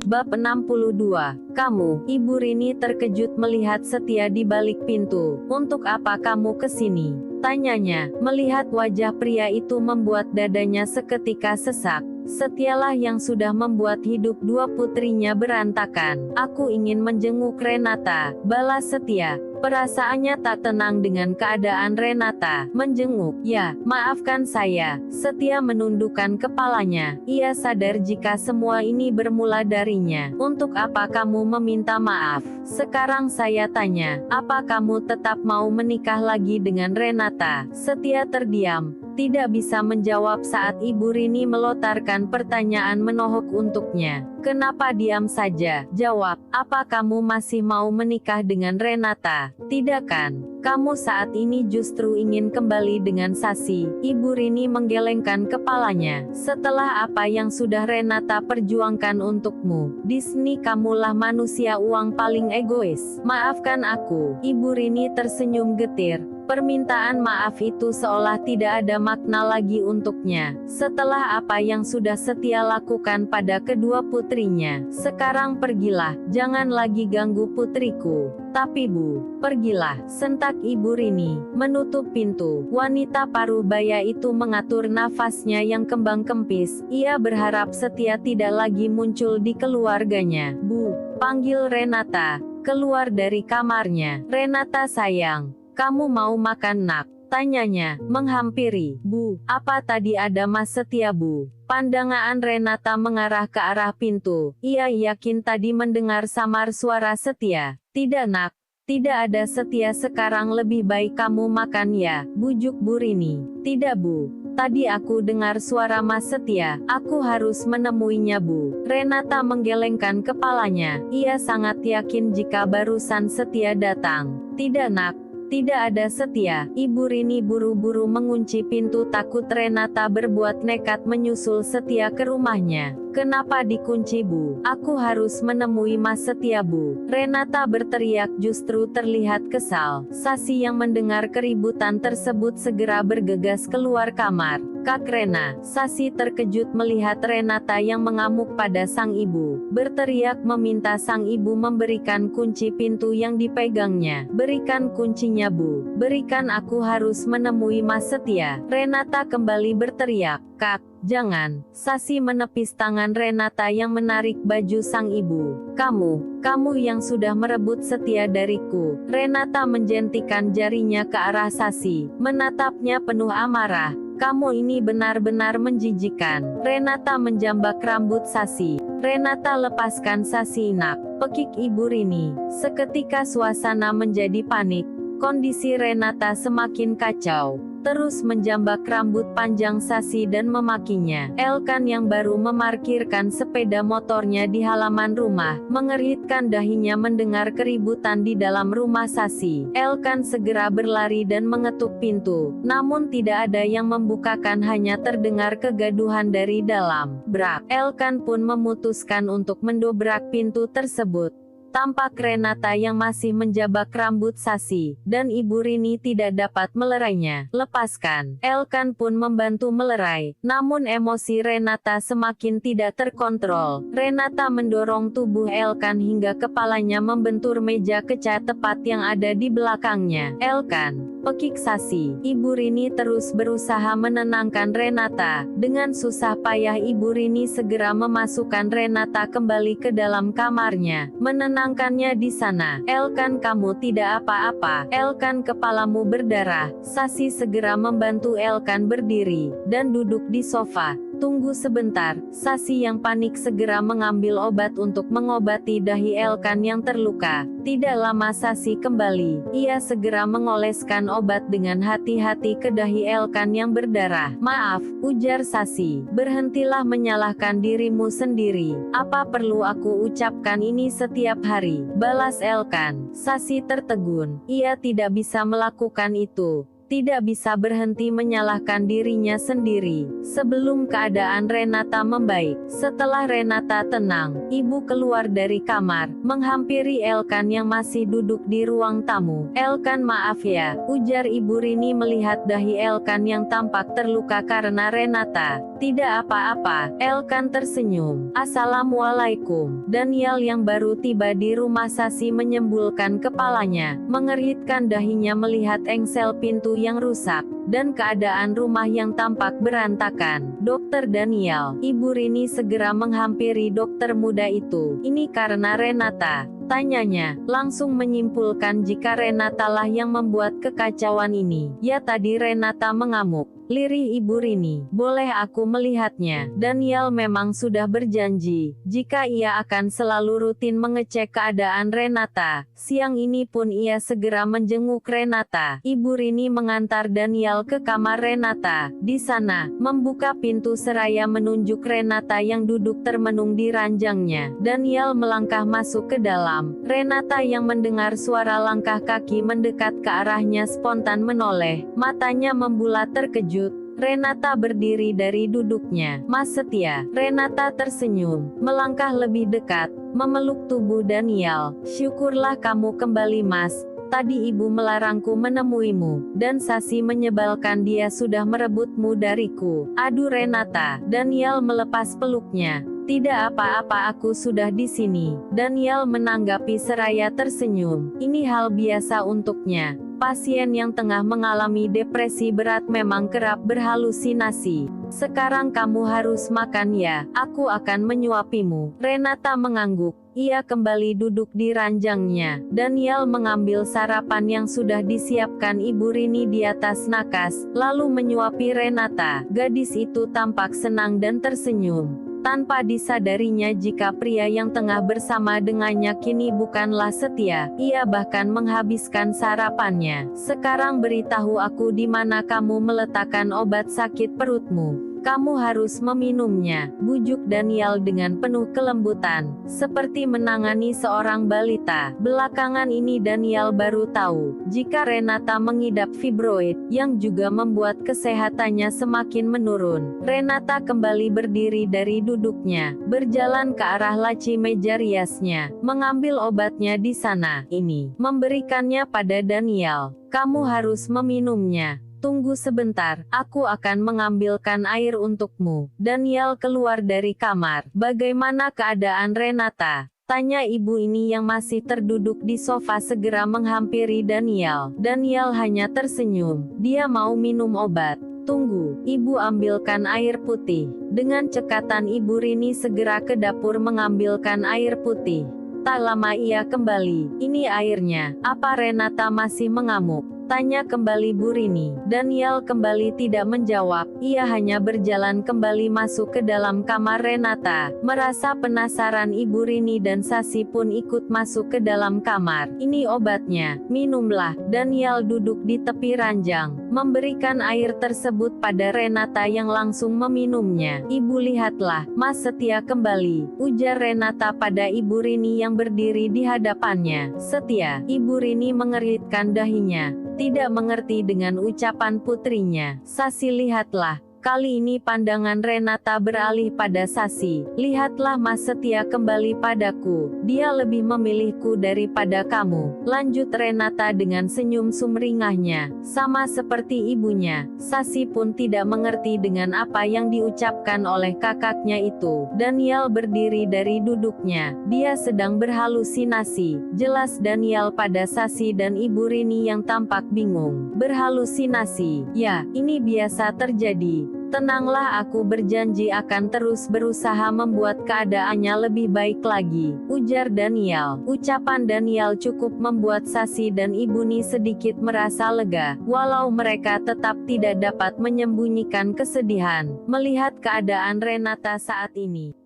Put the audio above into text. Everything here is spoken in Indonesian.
Bab 62. Kamu, Ibu Rini terkejut melihat Setia di balik pintu. Untuk apa kamu kesini? Tanyanya. Melihat wajah pria itu membuat dadanya seketika sesak. Setialah yang sudah membuat hidup dua putrinya berantakan. Aku ingin menjenguk Renata, balas Setia. Perasaannya tak tenang dengan keadaan Renata. Menjenguk, ya, maafkan saya. Setia menundukkan kepalanya. Ia sadar jika semua ini bermula darinya. Untuk apa kamu meminta maaf? Sekarang saya tanya, apa kamu tetap mau menikah lagi dengan Renata? Setia terdiam. Tidak bisa menjawab saat Ibu Rini melontarkan pertanyaan menohok untuknya. Kenapa diam saja? Jawab, apa kamu masih mau menikah dengan Renata? Tidak kan? Kamu saat ini justru ingin kembali dengan Sasi. Ibu Rini menggelengkan kepalanya. Setelah apa yang sudah Renata perjuangkan untukmu, di sini kamulah manusia uang paling egois. Maafkan aku. Ibu Rini tersenyum getir. Permintaan maaf itu seolah tidak ada makna lagi untuknya. Setelah apa yang sudah Setia lakukan pada kedua putrinya, sekarang pergilah, jangan lagi ganggu putriku. Tapi Bu, pergilah, sentak Ibu Rini, menutup pintu. Wanita parubaya itu mengatur nafasnya yang kembang kempis. Ia berharap Setia tidak lagi muncul di keluarganya. Bu, panggil Renata, keluar dari kamarnya. Renata sayang, kamu mau makan nak? Tanyanya, menghampiri. Bu, apa tadi ada Mas Setia Bu? Pandangan Renata mengarah ke arah pintu. Ia yakin tadi mendengar samar suara Setia. Tidak nak, tidak ada Setia sekarang lebih baik kamu makan ya, bujuk Bu Rini. Tidak Bu, tadi aku dengar suara Mas Setia, aku harus menemuinya Bu. Renata menggelengkan kepalanya. Ia sangat yakin jika barusan Setia datang. Tidak nak, tidak ada Setia. Ibu Rini buru-buru mengunci pintu takut Renata berbuat nekat menyusul Setia ke rumahnya. Kenapa dikunci Bu? Aku harus menemui Mas Setia Bu. Renata berteriak justru terlihat kesal. Sasi yang mendengar keributan tersebut segera bergegas keluar kamar. Kak Rena. Sasi terkejut melihat Renata yang mengamuk pada sang ibu. Berteriak meminta sang ibu memberikan kunci pintu yang dipegangnya. Berikan kuncinya Bu. Berikan, aku harus menemui Mas Setia. Renata kembali berteriak. Kak, jangan. Sasi menepis tangan Renata yang menarik baju sang ibu. Kamu yang sudah merebut Setia dariku. Renata menjentikan jarinya ke arah Sasi, menatapnya penuh amarah. Kamu ini benar-benar menjijikan. Renata menjambak rambut Sasi. Renata, lepaskan Sasi nak, pekik Ibu Rini. Seketika suasana menjadi panik. Kondisi Renata semakin kacau. Terus menjambak rambut panjang Sasi dan memakinya. Elkan yang baru memarkirkan sepeda motornya di halaman rumah, mengeritkan dahinya mendengar keributan di dalam rumah Sasi. Elkan segera berlari dan mengetuk pintu. Namun tidak ada yang membukakan, hanya terdengar kegaduhan dari dalam. Brak. Elkan pun memutuskan untuk mendobrak pintu tersebut. Tampak Renata yang masih menjabak rambut Sasi, dan Ibu Rini tidak dapat melerainya. Lepaskan. Elkan pun membantu melerai, namun emosi Renata semakin tidak terkontrol. Renata mendorong tubuh Elkan hingga kepalanya membentur meja kaca tepat yang ada di belakangnya. Elkan, pekik Sasi. Ibu Rini terus berusaha menenangkan Renata. Dengan susah payah Ibu Rini segera memasukkan Renata kembali ke dalam kamarnya. Menenangkannya di sana. Elkan, kamu tidak apa-apa. Elkan, kepalamu berdarah. Sasi segera membantu Elkan berdiri dan duduk di sofa. Tunggu sebentar. Sasi yang panik segera mengambil obat untuk mengobati dahi Elkan yang terluka. Tidak lama Sasi kembali. Ia segera mengoleskan obat dengan hati-hati ke dahi Elkan yang berdarah. Maaf, ujar Sasi. Berhentilah menyalahkan dirimu sendiri. Apa perlu aku ucapkan ini setiap hari? Balas Elkan. Sasi tertegun. Ia tidak bisa melakukan itu. tidak bisa berhenti menyalahkan dirinya sendiri. Sebelum keadaan Renata membaik, setelah Renata tenang, ibu keluar dari kamar, menghampiri Elkan yang masih duduk di ruang tamu. "Elkan, maaf ya," ujar Ibu Rini melihat dahi Elkan yang tampak terluka karena Renata. "Tidak apa-apa," Elkan tersenyum. "Assalamualaikum." Daniel yang baru tiba di rumah Sasi menyembulkan kepalanya, mengerutkan dahinya melihat engsel pintu yang rusak, dan keadaan rumah yang tampak berantakan. "Dokter Daniel," Ibu Rini segera menghampiri dokter muda itu. "Ini karena Renata," tanyanya, langsung menyimpulkan jika Renata lah yang membuat kekacauan ini. "Ya, tadi Renata mengamuk," lirih Ibu Rini. "Boleh aku melihatnya?" Daniel memang sudah berjanji, jika ia akan selalu rutin mengecek keadaan Renata. Siang ini pun ia segera menjenguk Renata. Ibu Rini mengantar Daniel ke kamar Renata. Di sana, membuka pintu seraya menunjuk Renata yang duduk termenung di ranjangnya. Daniel melangkah masuk ke dalam. Renata yang mendengar suara langkah kaki mendekat ke arahnya spontan menoleh, matanya membulat terkejut. Renata berdiri dari duduknya. "Mas Setia." Renata tersenyum, melangkah lebih dekat, memeluk tubuh Daniel. "Syukurlah kamu kembali, Mas. Tadi ibu melarangku menemuimu, dan Sasi menyebalkan dia sudah merebutmu dariku." "Aduh Renata." Daniel melepas peluknya. "Tidak apa-apa, aku sudah di sini." Daniel menanggapi seraya tersenyum. Ini hal biasa untuknya. Pasien yang tengah mengalami depresi berat memang kerap berhalusinasi. "Sekarang kamu harus makan ya, aku akan menyuapimu." Renata mengangguk. Ia kembali duduk di ranjangnya. Daniel mengambil sarapan yang sudah disiapkan Ibu Rini di atas nakas, lalu menyuapi Renata. Gadis itu tampak senang dan tersenyum. Tanpa disadarinya jika pria yang tengah bersama dengannya kini bukanlah Setia, ia bahkan menghabiskan sarapannya. "Sekarang beritahu aku di mana kamu meletakkan obat sakit perutmu. Kamu harus meminumnya," bujuk Daniel dengan penuh kelembutan, seperti menangani seorang balita. Belakangan ini Daniel baru tahu, jika Renata mengidap fibroid, yang juga membuat kesehatannya semakin menurun. Renata kembali berdiri dari duduknya, berjalan ke arah laci meja riasnya, mengambil obatnya di sana. Ini, memberikannya pada Daniel. "Kamu harus meminumnya. Tunggu sebentar, aku akan mengambilkan air untukmu." Daniel keluar dari kamar. "Bagaimana keadaan Renata?" tanya ibu ini yang masih terduduk di sofa segera menghampiri Daniel. Daniel hanya tersenyum. Dia mau minum obat. "Tunggu, ibu ambilkan air putih." Dengan cekatan Ibu Rini segera ke dapur mengambilkan air putih. Tak lama ia kembali. "Ini airnya." "Apa Renata masih mengamuk?" tanya kembali Bu Rini. Daniel kembali tidak menjawab, ia hanya berjalan kembali masuk ke dalam kamar Renata. Merasa penasaran Ibu Rini dan Sasi pun ikut masuk ke dalam kamar. "Ini obatnya, minumlah." Daniel duduk di tepi ranjang, memberikan air tersebut pada Renata yang langsung meminumnya. "Ibu lihatlah, Mas Setia kembali," ujar Renata pada Ibu Rini yang berdiri di hadapannya. "Setia?" Ibu Rini mengeritkan dahinya, tidak mengerti dengan ucapan putrinya. "Sasi, lihatlah." Kali ini pandangan Renata beralih pada Sasi. "Lihatlah Mas Setia kembali padaku. Dia lebih memilihku daripada kamu," lanjut Renata dengan senyum sumringahnya. Sama seperti ibunya, Sasi pun tidak mengerti dengan apa yang diucapkan oleh kakaknya itu. Daniel berdiri dari duduknya. Dia sedang berhalusinasi. Jelas Daniel pada Sasi dan Ibu Rini yang tampak bingung. "Berhalusinasi? Ya, ini biasa terjadi. Tenanglah, aku berjanji akan terus berusaha membuat keadaannya lebih baik lagi," ujar Daniel. Ucapan Daniel cukup membuat Sasi dan Ibu Ni sedikit merasa lega, walau mereka tetap tidak dapat menyembunyikan kesedihan melihat keadaan Renata saat ini.